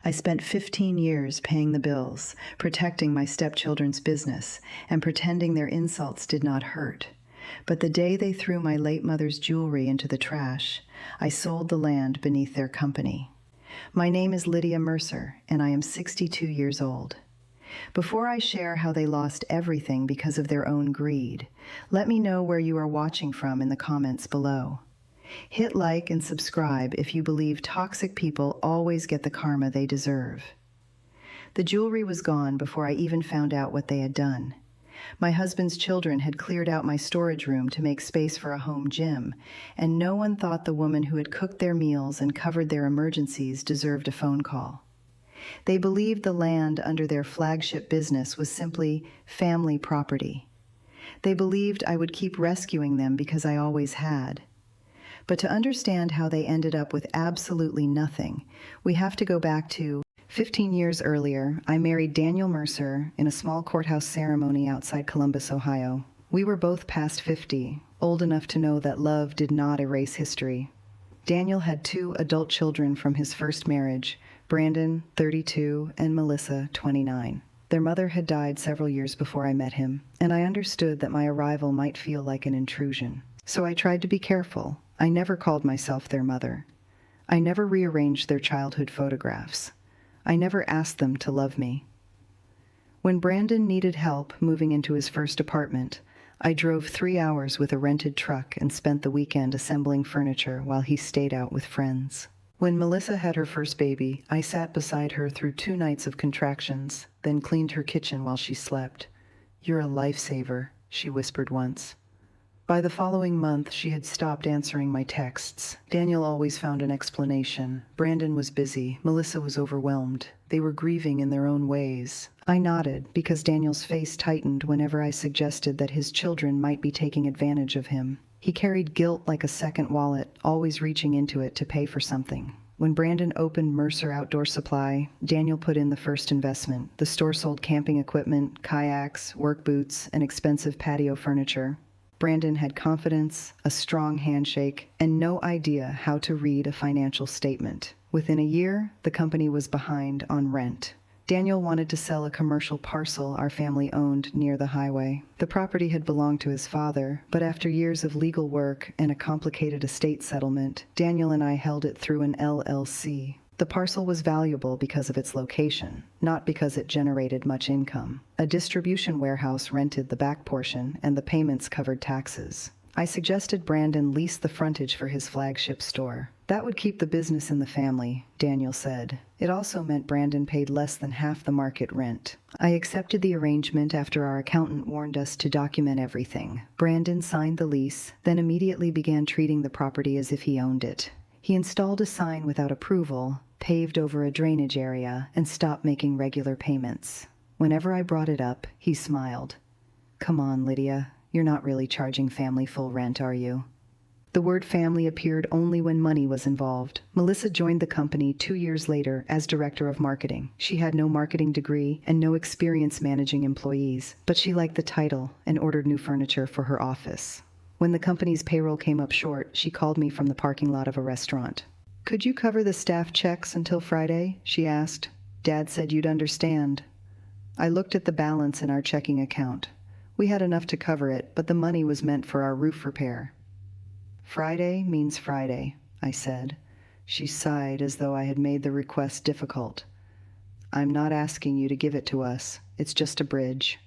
I spent 15 years paying the bills, protecting my stepchildren's business, and pretending their insults did not hurt. But the day they threw my late mother's jewelry into the trash, I sold the land beneath their company. My name is Lydia Mercer, and I am 62 years old. Before I share how they lost everything because of their own greed, let me know where you are watching from in the comments below. Hit like and subscribe if you believe toxic people always get the karma they deserve. The jewelry was gone before I even found out what they had done. My husband's children had cleared out my storage room to make space for a home gym, and no one thought the woman who had cooked their meals and covered their emergencies deserved a phone call. They believed the land under their flagship business was simply family property. They believed I would keep rescuing them because I always had. But to understand how they ended up with absolutely nothing, we have to go back to 15 years earlier. I married Daniel Mercer in a small courthouse ceremony outside Columbus, Ohio. We were both past 50, old enough to know that love did not erase history. Daniel had 2 adult children from his first marriage, Brandon, 32, and Melissa, 29. Their mother had died several years before I met him, and I understood that my arrival might feel like an intrusion. So I tried to be careful. I never called myself their mother. I never rearranged their childhood photographs. I never asked them to love me. When Brandon needed help moving into his first apartment, I drove 3 hours with a rented truck and spent the weekend assembling furniture while he stayed out with friends. When Melissa had her first baby, I sat beside her through 2 nights of contractions, then cleaned her kitchen while she slept. "You're a lifesaver," she whispered once. By the following month, she had stopped answering my texts. Daniel always found an explanation. Brandon was busy. Melissa was overwhelmed. They were grieving in their own ways. I nodded because Daniel's face tightened whenever I suggested that his children might be taking advantage of him. He carried guilt like a second wallet, always reaching into it to pay for something. When Brandon opened Mercer Outdoor Supply, Daniel put in the first investment. The store sold camping equipment, kayaks, work boots, and expensive patio furniture. Brandon had confidence, a strong handshake, and no idea how to read a financial statement. Within a year, the company was behind on rent. Daniel wanted to sell a commercial parcel our family owned near the highway. The property had belonged to his father, but after years of legal work and a complicated estate settlement, Daniel and I held it through an LLC. The parcel was valuable because of its location, not because it generated much income. A distribution warehouse rented the back portion, and the payments covered taxes. I suggested Brandon lease the frontage for his flagship store. That would keep the business in the family, Daniel said. It also meant Brandon paid less than half the market rent. I accepted the arrangement after our accountant warned us to document everything. Brandon signed the lease, then immediately began treating the property as if he owned it. He installed a sign without approval, paved over a drainage area, and stopped making regular payments. Whenever I brought it up, he smiled. "Come on, Lydia. You're not really charging family full rent, are you?" The word family appeared only when money was involved. Melissa joined the company 2 years later as director of marketing. She had no marketing degree and no experience managing employees, but she liked the title and ordered new furniture for her office. When the company's payroll came up short, she called me from the parking lot of a restaurant. "Could you cover the staff checks until Friday?" she asked. "Dad said you'd understand." I looked at the balance in our checking account. We had enough to cover it, but the money was meant for our roof repair. "Friday means Friday," I said. She sighed as though I had made the request difficult. "I'm not asking you to give it to us. It's just a bridge."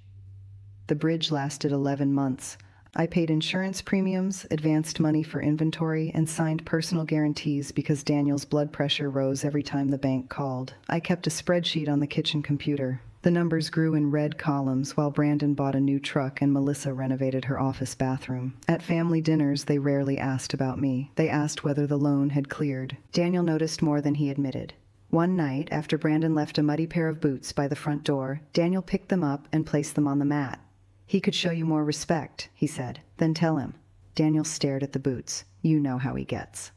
The bridge lasted 11 months. I paid insurance premiums, advanced money for inventory, and signed personal guarantees because Daniel's blood pressure rose every time the bank called. I kept a spreadsheet on the kitchen computer. The numbers grew in red columns while Brandon bought a new truck and Melissa renovated her office bathroom. At family dinners, they rarely asked about me. They asked whether the loan had cleared. Daniel noticed more than he admitted. One night, after Brandon left a muddy pair of boots by the front door, Daniel picked them up and placed them on the mat. "He could show you more respect," he said. "Then tell him." Daniel stared at the boots. "You know how he gets."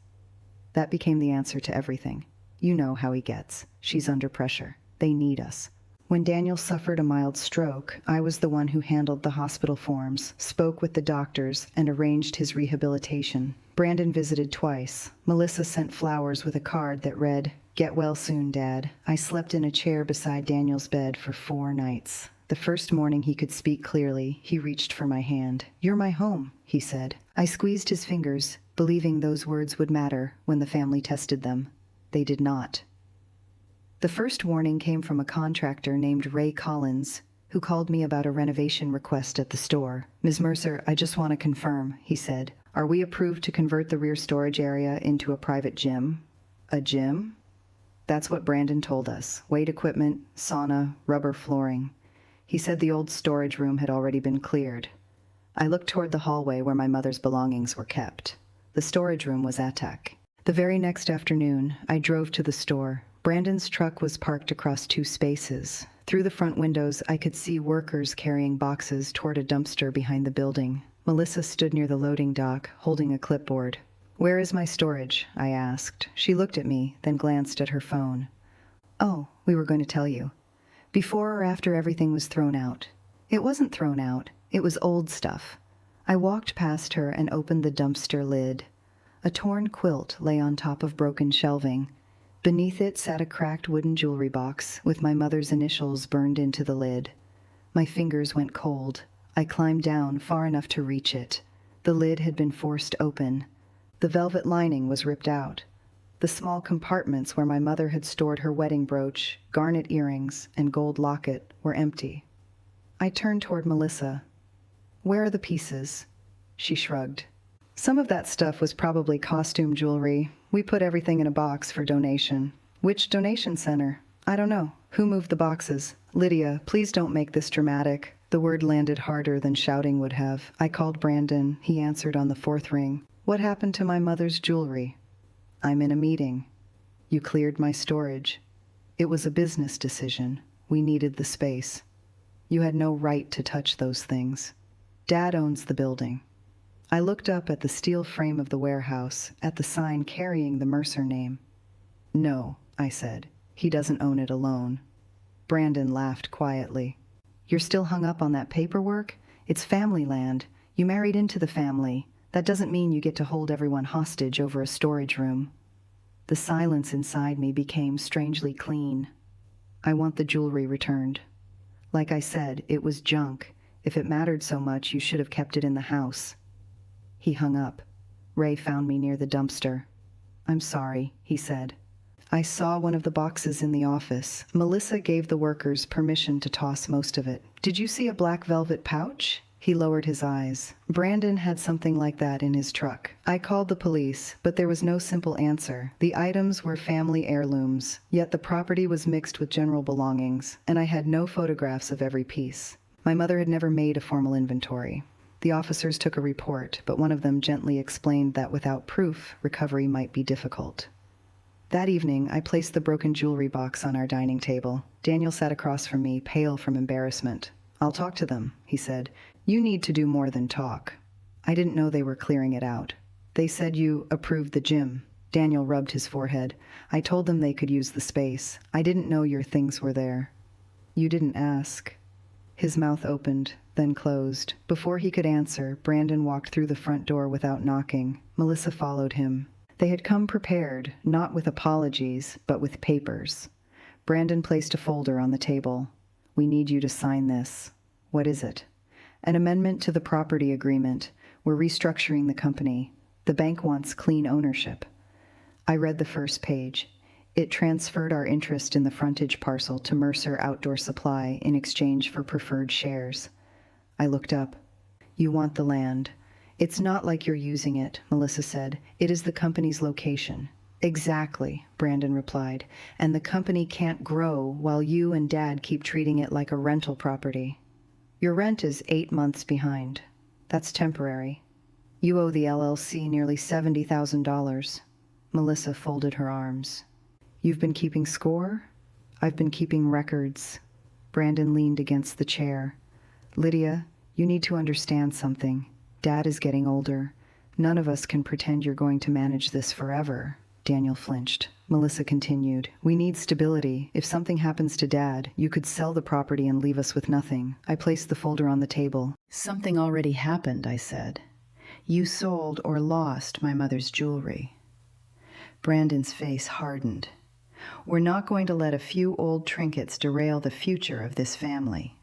That became the answer to everything. You know how he gets. She's under pressure. They need us. When Daniel suffered a mild stroke, I was the one who handled the hospital forms, spoke with the doctors, and arranged his rehabilitation. Brandon visited twice. Melissa sent flowers with a card that read, Get well soon, Dad. I slept in a chair beside Daniel's bed for 4 nights. The first morning he could speak clearly, he reached for my hand. "You're my home," he said. I squeezed his fingers, believing those words would matter when the family tested them. They did not. The first warning came from a contractor named Ray Collins, who called me about a renovation request at the store. "Ms. Mercer, I just want to confirm," he said. "Are we approved to convert the rear storage area into a private gym?" "A gym?" That's what Brandon told us. Weight equipment, sauna, rubber flooring. He said the old storage room had already been cleared. I looked toward the hallway where my mother's belongings were kept. The storage room was attic. The very next afternoon, I drove to the store. Brandon's truck was parked across 2 spaces. Through the front windows, I could see workers carrying boxes toward a dumpster behind the building. Melissa stood near the loading dock, holding a clipboard. "Where is my storage?" I asked. She looked at me, then glanced at her phone. "Oh, we were going to tell you. Before or after everything was thrown out?" "It wasn't thrown out. It was old stuff." I walked past her and opened the dumpster lid. A torn quilt lay on top of broken shelving. Beneath it sat a cracked wooden jewelry box with my mother's initials burned into the lid. My fingers went cold. I climbed down far enough to reach it. The lid had been forced open. The velvet lining was ripped out. The small compartments where my mother had stored her wedding brooch, garnet earrings, and gold locket were empty. I turned toward Melissa. "Where are the pieces?" She shrugged. "Some of that stuff was probably costume jewelry. We put everything in a box for donation." "Which donation center?" "I don't know. Who moved the boxes?" "Lydia, please don't make this dramatic." The word landed harder than shouting would have. I called Brandon. He answered on the 4th ring. "What happened to my mother's jewelry?" "I'm in a meeting." "You cleared my storage." "It was a business decision. We needed the space." "You had no right to touch those things." "Dad owns the building." I looked up at the steel frame of the warehouse, at the sign carrying the Mercer name. "No," I said. "He doesn't own it alone." Brandon laughed quietly. "You're still hung up on that paperwork? It's family land. You married into the family. That doesn't mean you get to hold everyone hostage over a storage room." The silence inside me became strangely clean. "I want the jewelry returned." "Like I said, it was junk. If it mattered so much, you should have kept it in the house." He hung up. Ray found me near the dumpster. "I'm sorry," he said. I saw one of the boxes in the office. Melissa gave the workers permission to toss most of it. "Did you see a black velvet pouch?" He lowered his eyes. "Brandon had something like that in his truck. I called the police, but there was no simple answer. The items were family heirlooms, yet the property was mixed with general belongings, and I had no photographs of every piece. My mother had never made a formal inventory. The officers took a report, but one of them gently explained that without proof, recovery might be difficult. That evening, I placed the broken jewelry box on our dining table. Daniel sat across from me, pale from embarrassment. "I'll talk to them," he said. "You need to do more than talk." I didn't know they were clearing it out. "They said you approved the gym." Daniel rubbed his forehead. "I told them they could use the space. I didn't know your things were there." "You didn't ask." His mouth opened, then closed. Before he could answer, Brandon walked through the front door without knocking. Melissa followed him. They had come prepared, not with apologies, but with papers. Brandon placed a folder on the table. "We need you to sign this." "What is it?" "An amendment to the property agreement. We're restructuring the company. The bank wants clean ownership." I read the first page. It transferred our interest in the frontage parcel to Mercer Outdoor Supply in exchange for preferred shares. I looked up. "You want the land." "It's not like you're using it," Melissa said. "It is the company's location." "Exactly," Brandon replied. "And the company can't grow while you and Dad keep treating it like a rental property. Your rent is 8 months behind. That's temporary. You owe the LLC nearly $70,000. Melissa folded her arms. "You've been keeping score?" "I've been keeping records." Brandon leaned against the chair. "Lydia, you need to understand something. Dad is getting older. None of us can pretend you're going to manage this forever." Daniel flinched. Melissa continued, "We need stability. If something happens to Dad, you could sell the property and leave us with nothing." I placed the folder on the table. "Something already happened," I said. "You sold or lost my mother's jewelry." Brandon's face hardened. We're not going to let a few old trinkets derail the future of this family.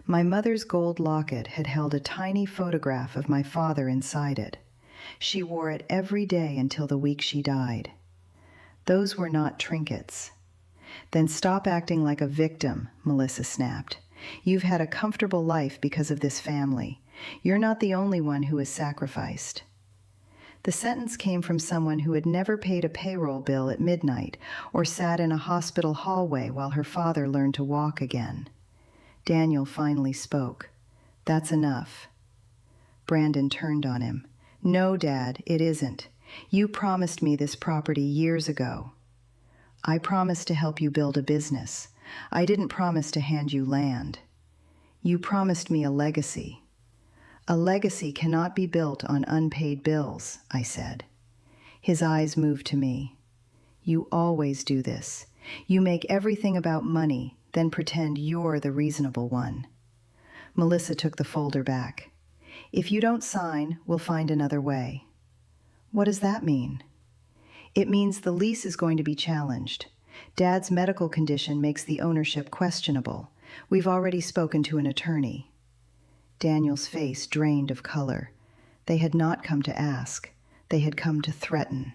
My mother's gold locket had held a tiny photograph of my father inside it. She wore it every day until the week she died. Those were not trinkets. Then stop acting like a victim, Melissa snapped. You've had a comfortable life because of this family. You're not the only one who is sacrificed. The sentence came from someone who had never paid a payroll bill at midnight or sat in a hospital hallway while her father learned to walk again. Daniel finally spoke. That's enough. Brandon turned on him. No, Dad, it isn't. You promised me this property years ago. I promised to help you build a business. I didn't promise to hand you land. You promised me a legacy. A legacy cannot be built on unpaid bills, I said. His eyes moved to me. You always do this. You make everything about money, then pretend you're the reasonable one. Melissa took the folder back. If you don't sign, we'll find another way. What does that mean? It means the lease is going to be challenged. Dad's medical condition makes the ownership questionable. We've already spoken to an attorney. Daniel's face drained of color. They had not come to ask. They had come to threaten.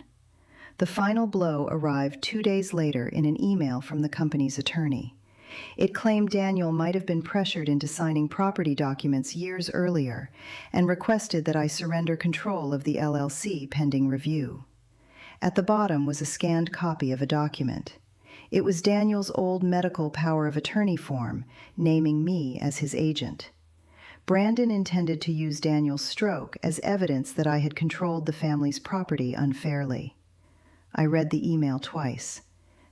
The final blow arrived 2 days later in an email from the company's attorney. It claimed Daniel might have been pressured into signing property documents years earlier and requested that I surrender control of the LLC pending review. At the bottom was a scanned copy of a document. It was Daniel's old medical power of attorney form, naming me as his agent. Brandon intended to use Daniel's stroke as evidence that I had controlled the family's property unfairly. I read the email twice.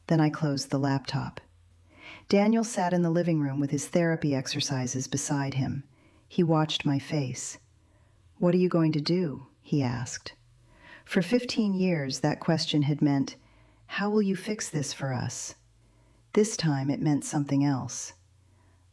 Then I closed the laptop. Daniel sat in the living room with his therapy exercises beside him. He watched my face. What are you going to do? He asked. For 15 years, that question had meant, how will you fix this for us? This time it meant something else.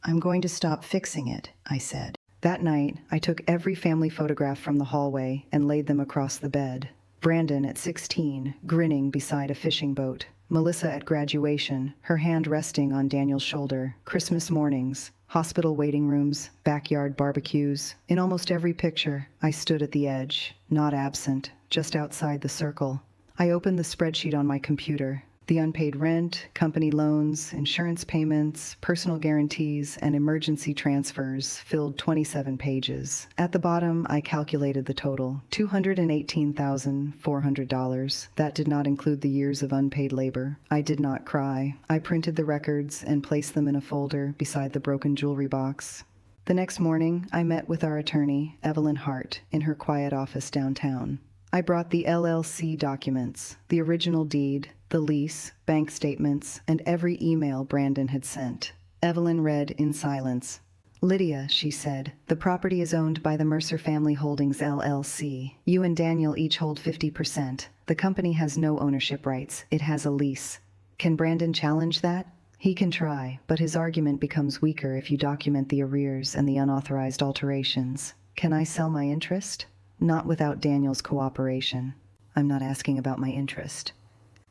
I'm going to stop fixing it, I said. That night, I took every family photograph from the hallway and laid them across the bed. Brandon at 16, grinning beside a fishing boat. Melissa at graduation, her hand resting on Daniel's shoulder. Christmas mornings, hospital waiting rooms, backyard barbecues. In almost every picture, I stood at the edge, not absent, just outside the circle. I opened the spreadsheet on my computer. The unpaid rent, company loans, insurance payments, personal guarantees, and emergency transfers filled 27 pages. At the bottom, I calculated the total, $218,400. That did not include the years of unpaid labor. I did not cry. I printed the records and placed them in a folder beside the broken jewelry box. The next morning, I met with our attorney, Evelyn Hart, in her quiet office downtown. I brought the LLC documents, the original deed, the lease, bank statements, and every email Brandon had sent. Evelyn read in silence. Lydia, she said, the property is owned by the Mercer Family Holdings LLC. You and Daniel each hold 50%. The company has no ownership rights. It has a lease. Can Brandon challenge that? He can try, but his argument becomes weaker if you document the arrears and the unauthorized alterations. Can I sell my interest? Not without Daniel's cooperation. I'm not asking about my interest.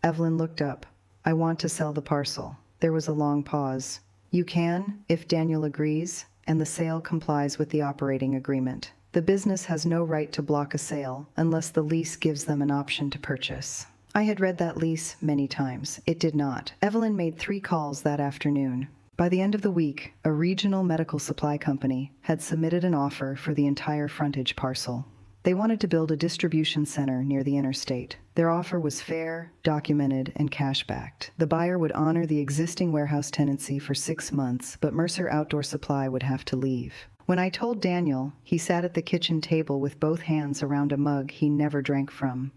Evelyn looked up. I want to sell the parcel. There was a long pause. You can, if Daniel agrees, and the sale complies with the operating agreement. The business has no right to block a sale unless the lease gives them an option to purchase. I had read that lease many times. It did not. Evelyn made 3 calls that afternoon. By the end of the week, a regional medical supply company had submitted an offer for the entire frontage parcel. They wanted to build a distribution center near the interstate. Their offer was fair, documented, and cash-backed. The buyer would honor the existing warehouse tenancy for 6 months, but Mercer Outdoor Supply would have to leave. When I told Daniel, he sat at the kitchen table with both hands around a mug he never drank from.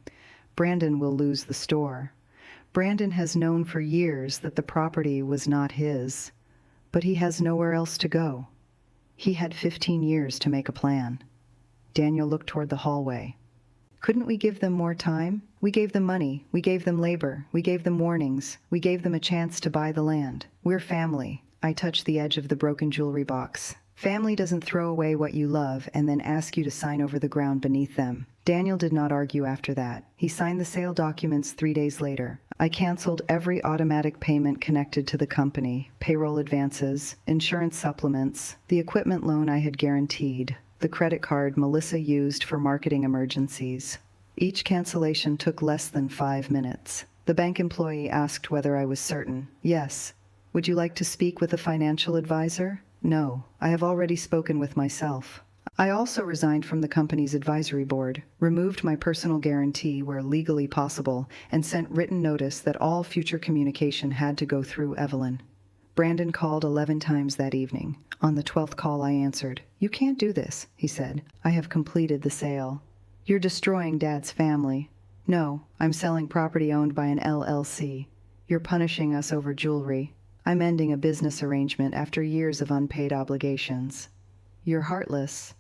Brandon will lose the store. Brandon has known for years that the property was not his, but he has nowhere else to go. He had 15 years to make a plan. Daniel looked toward the hallway. Couldn't we give them more time? We gave them money. We gave them labor. We gave them warnings. We gave them a chance to buy the land. We're family. I touched the edge of the broken jewelry box. Family doesn't throw away what you love and then ask you to sign over the ground beneath them. Daniel did not argue after that. He signed the sale documents 3 days later. I canceled every automatic payment connected to the company, payroll advances, insurance supplements, the equipment loan I had guaranteed, the credit card Melissa used for marketing emergencies. Each cancellation took less than 5 minutes. The bank employee asked whether I was certain. Yes. Would you like to speak with a financial advisor? No. I have already spoken with myself. I also resigned from the company's advisory board, removed my personal guarantee where legally possible, and sent written notice that all future communication had to go through Evelyn. Brandon called 11 times that evening. On the 12th call I answered. "You can't do this," he said. "I have completed the sale." "You're destroying Dad's family." "No, I'm selling property owned by an LLC. You're punishing us over jewelry. I'm ending a business arrangement after years of unpaid obligations." "You're heartless."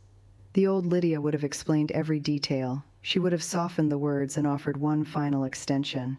The old Lydia would have explained every detail. She would have softened the words and offered one final extension.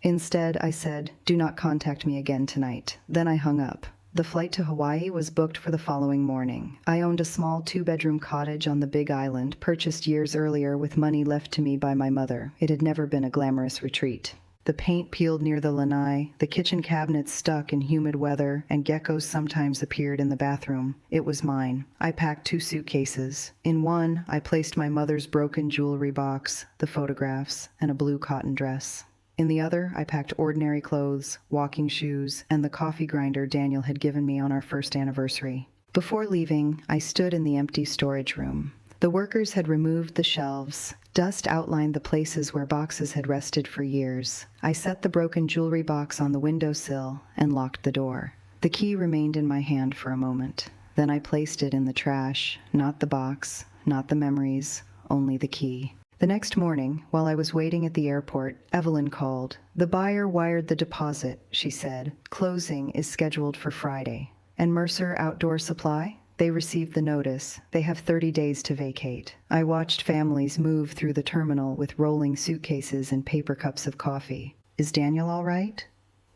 Instead, I said, "Do not contact me again tonight." Then I hung up. The flight to Hawaii was booked for the following morning. I owned a small 2-bedroom cottage on the Big Island, purchased years earlier with money left to me by my mother. It had never been a glamorous retreat. The paint peeled near the lanai, the kitchen cabinets stuck in humid weather, and geckos sometimes appeared in the bathroom. It was mine. I packed 2 suitcases. In one, I placed my mother's broken jewelry box, the photographs, and a blue cotton dress. In the other, I packed ordinary clothes, walking shoes, and the coffee grinder Daniel had given me on our first anniversary. Before leaving, I stood in the empty storage room. The workers had removed the shelves. Dust outlined the places where boxes had rested for years. I set the broken jewelry box on the windowsill and locked the door. The key remained in my hand for a moment. Then I placed it in the trash, not the box, not the memories, only the key. The next morning, while I was waiting at the airport, Evelyn called. "The buyer wired the deposit," she said. "Closing is scheduled for Friday." "And Mercer Outdoor Supply?" "They received the notice. They have 30 days to vacate." I watched families move through the terminal with rolling suitcases and paper cups of coffee. "Is Daniel all right?"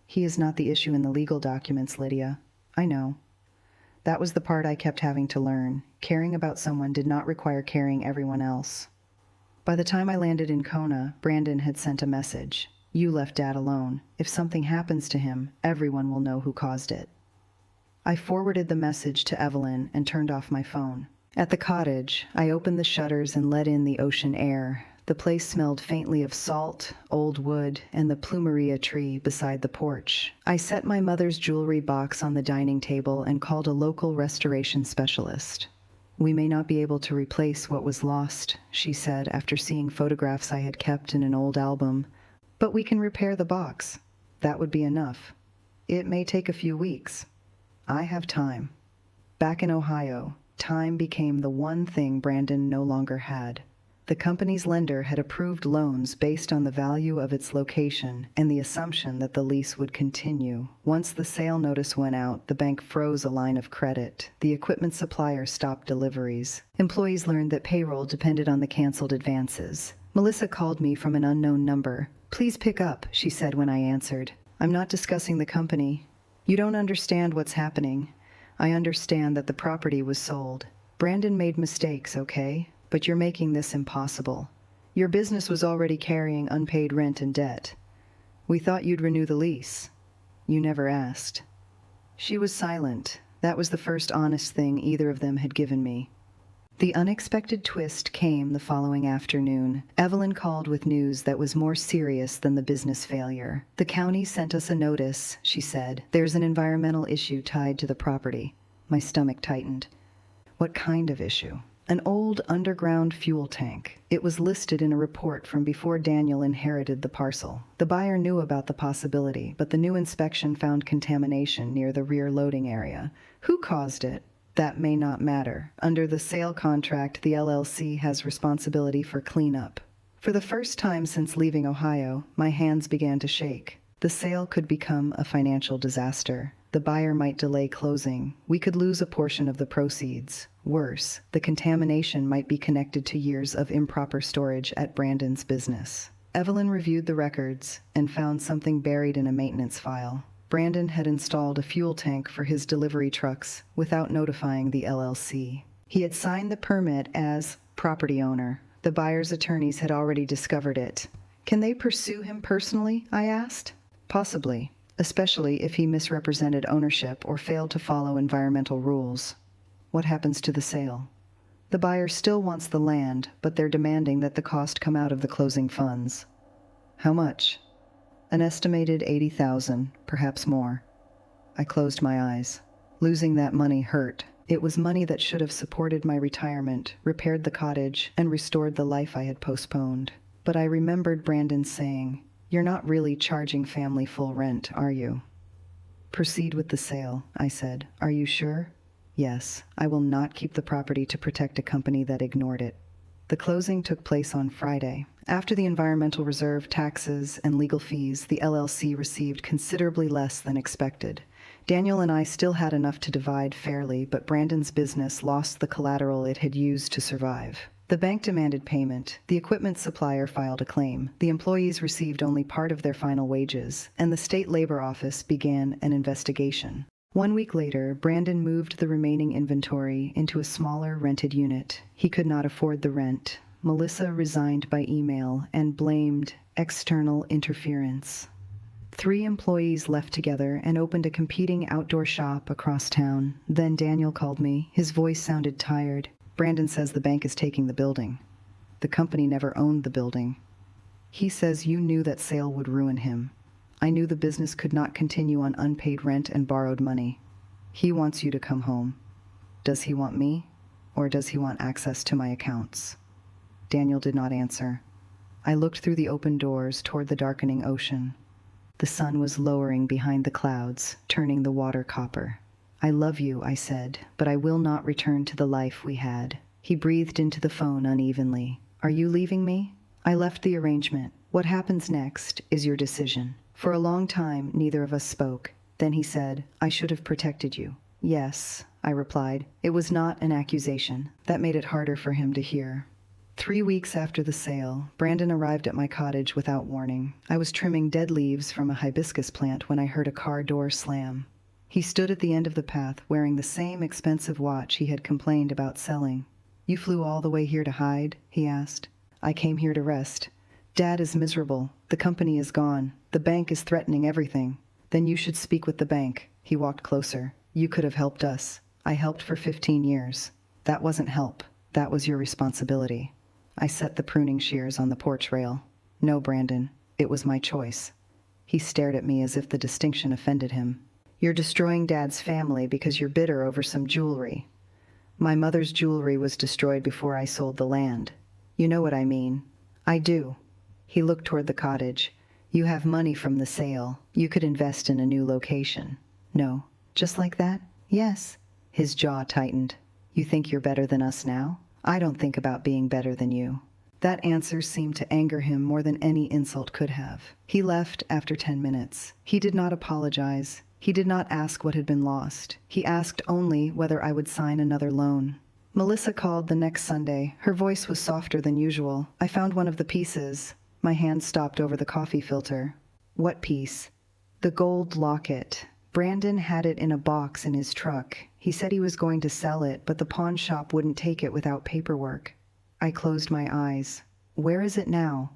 "He is not the issue in the legal documents, Lydia." "I know." That was the part I kept having to learn. Caring about someone did not require caring everyone else. By the time I landed in Kona, Brandon had sent a message. "You left Dad alone. If something happens to him, everyone will know who caused it." I forwarded the message to Evelyn and turned off my phone. At the cottage, I opened the shutters and let in the ocean air. The place smelled faintly of salt, old wood, and the plumeria tree beside the porch. I set my mother's jewelry box on the dining table and called a local restoration specialist. "We may not be able to replace what was lost," she said after seeing photographs I had kept in an old album. "But we can repair the box. That would be enough. It may take a few weeks. I have time." Back in Ohio, time became the one thing Brandon no longer had. The company's lender had approved loans based on the value of its location and the assumption that the lease would continue. Once the sale notice went out, the bank froze a line of credit. The equipment supplier stopped deliveries. Employees learned that payroll depended on the canceled advances. Melissa called me from an unknown number. "Please pick up," she said when I answered. "I'm not discussing the company. You don't understand what's happening. I understand that the property was sold. Brandon made mistakes, okay? But you're making this impossible. Your business was already carrying unpaid rent and debt. We thought you'd renew the lease. You never asked." She was silent. That was the first honest thing either of them had given me. The unexpected twist came the following afternoon. Evelyn called with news that was more serious than the business failure. "The county sent us a notice," she said. "There's an environmental issue tied to the property." My stomach tightened. What kind of issue? An old underground fuel tank. It was listed in a report from before Daniel inherited the parcel. The buyer knew about the possibility, but the new inspection found contamination near the rear loading area. Who caused it? That may not matter. Under the sale contract, the LLC has responsibility for cleanup. For the first time since leaving Ohio, my hands began to shake. The sale could become a financial disaster. The buyer might delay closing. We could lose a portion of the proceeds. Worse, the contamination might be connected to years of improper storage at Brandon's business. Evelyn reviewed the records and found something buried in a maintenance file. Brandon had installed a fuel tank for his delivery trucks without notifying the LLC. He had signed the permit as property owner. The buyer's attorneys had already discovered it. Can they pursue him personally? I asked. Possibly, especially if he misrepresented ownership or failed to follow environmental rules. What happens to the sale? The buyer still wants the land, but they're demanding that the cost come out of the closing funds. How much? An estimated $80,000, perhaps more. I closed my eyes. Losing that money hurt. It was money that should have supported my retirement, repaired the cottage, and restored the life I had postponed. But I remembered Brandon saying, "You're not really charging family full rent, are you?" "Proceed with the sale," I said. "Are you sure?" "Yes, I will not keep the property to protect a company that ignored it." The closing took place on Friday. After the environmental reserve, taxes, and legal fees, the LLC received considerably less than expected. Daniel and I still had enough to divide fairly, but Brandon's business lost the collateral it had used to survive. The bank demanded payment, the equipment supplier filed a claim, the employees received only part of their final wages, and the state labor office began an investigation. 1 week later, Brandon moved the remaining inventory into a smaller rented unit. He could not afford the rent. Melissa resigned by email and blamed external interference. 3 employees left together and opened a competing outdoor shop across town. Then Daniel called me. His voice sounded tired. "Brandon says the bank is taking the building. The company never owned the building. He says you knew that sale would ruin him. I knew the business could not continue on unpaid rent and borrowed money. He wants you to come home. Does he want me, or does he want access to my accounts?" Daniel did not answer. I looked through the open doors toward the darkening ocean. The sun was lowering behind the clouds, turning the water copper. "I love you," I said, "but I will not return to the life we had." He breathed into the phone unevenly. "Are you leaving me?" "I left the arrangement. What happens next is your decision." For a long time, neither of us spoke. Then he said, "I should have protected you." "Yes," I replied. It was not an accusation. That made it harder for him to hear. 3 weeks after the sale, Brandon arrived at my cottage without warning. I was trimming dead leaves from a hibiscus plant when I heard a car door slam. He stood at the end of the path wearing the same expensive watch he had complained about selling. "You flew all the way here to hide?" he asked. "I came here to rest. Dad is miserable. The company is gone. The bank is threatening everything." "Then you should speak with the bank." He walked closer. "You could have helped us. I helped for 15 years. That wasn't help. That was your responsibility." I set the pruning shears on the porch rail. "No, Brandon. It was my choice." He stared at me as if the distinction offended him. "You're destroying Dad's family because you're bitter over some jewelry." "My mother's jewelry was destroyed before I sold the land." "You know what I mean." "I do." He looked toward the cottage. "You have money from the sale. You could invest in a new location." "No." "Just like that?" "Yes." His jaw tightened. "You think you're better than us now?" "I don't think about being better than you." That answer seemed to anger him more than any insult could have. He left after 10 minutes. He did not apologize. He did not ask what had been lost. He asked only whether I would sign another loan. Melissa called the next Sunday. Her voice was softer than usual. "I found one of the pieces." My hand stopped over the coffee filter. "What piece?" "The gold locket. Brandon had it in a box in his truck. He said he was going to sell it, but the pawn shop wouldn't take it without paperwork." I closed my eyes. "Where is it now?"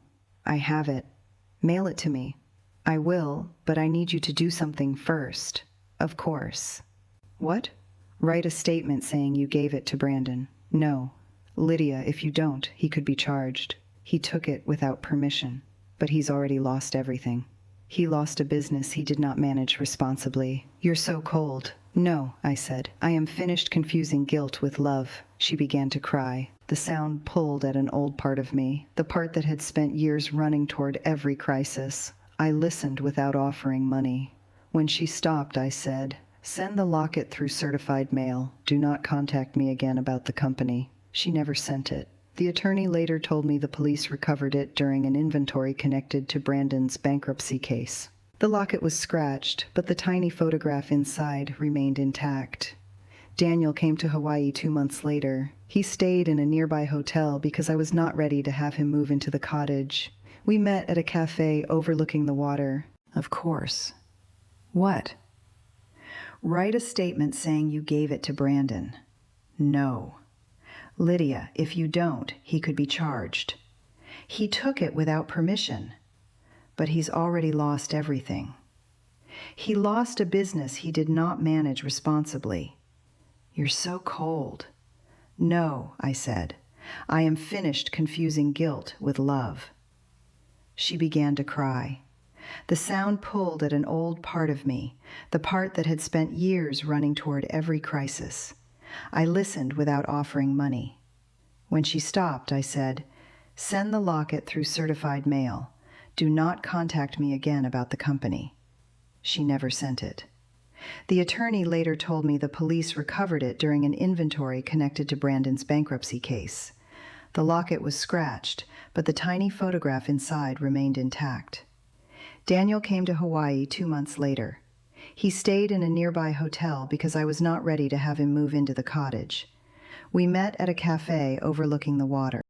"I have it." "Mail it to me." "I will, but I need you to do something first." "Of course." "What?" "Write a statement saying you gave it to Brandon." "No." "Lydia, if you don't, he could be charged. He took it without permission. But he's already lost everything. He lost a business he did not manage responsibly." "You're so cold." "No," I said. "I am finished confusing guilt with love." She began to cry. The sound pulled at an old part of me, the part that had spent years running toward every crisis. I listened without offering money. When she stopped, I said, "Send the locket through certified mail. Do not contact me again about the company." She never sent it. The attorney later told me the police recovered it during an inventory connected to Brandon's bankruptcy case. The locket was scratched, but the tiny photograph inside remained intact. Daniel came to Hawaii 2 months later. He stayed in a nearby hotel because I was not ready to have him move into the cottage. We met at a cafe overlooking the water. "Of course." "What?" "Write a statement saying you gave it to Brandon." "No." "Lydia, if you don't, he could be charged." "He took it without permission." but he's already lost everything. He lost a business he did not manage responsibly. You're so cold. No, I said. I am finished confusing guilt with love. She began to cry. The sound pulled at an old part of me, the part that had spent years running toward every crisis. I listened without offering money. When she stopped, I said, "Send the locket through certified mail. Do not contact me again about the company." She never sent it. The attorney later told me the police recovered it during an inventory connected to Brandon's bankruptcy case. The locket was scratched, but the tiny photograph inside remained intact. Daniel came to Hawaii 2 months later. He stayed in a nearby hotel because I was not ready to have him move into the cottage. We met at a cafe overlooking the water.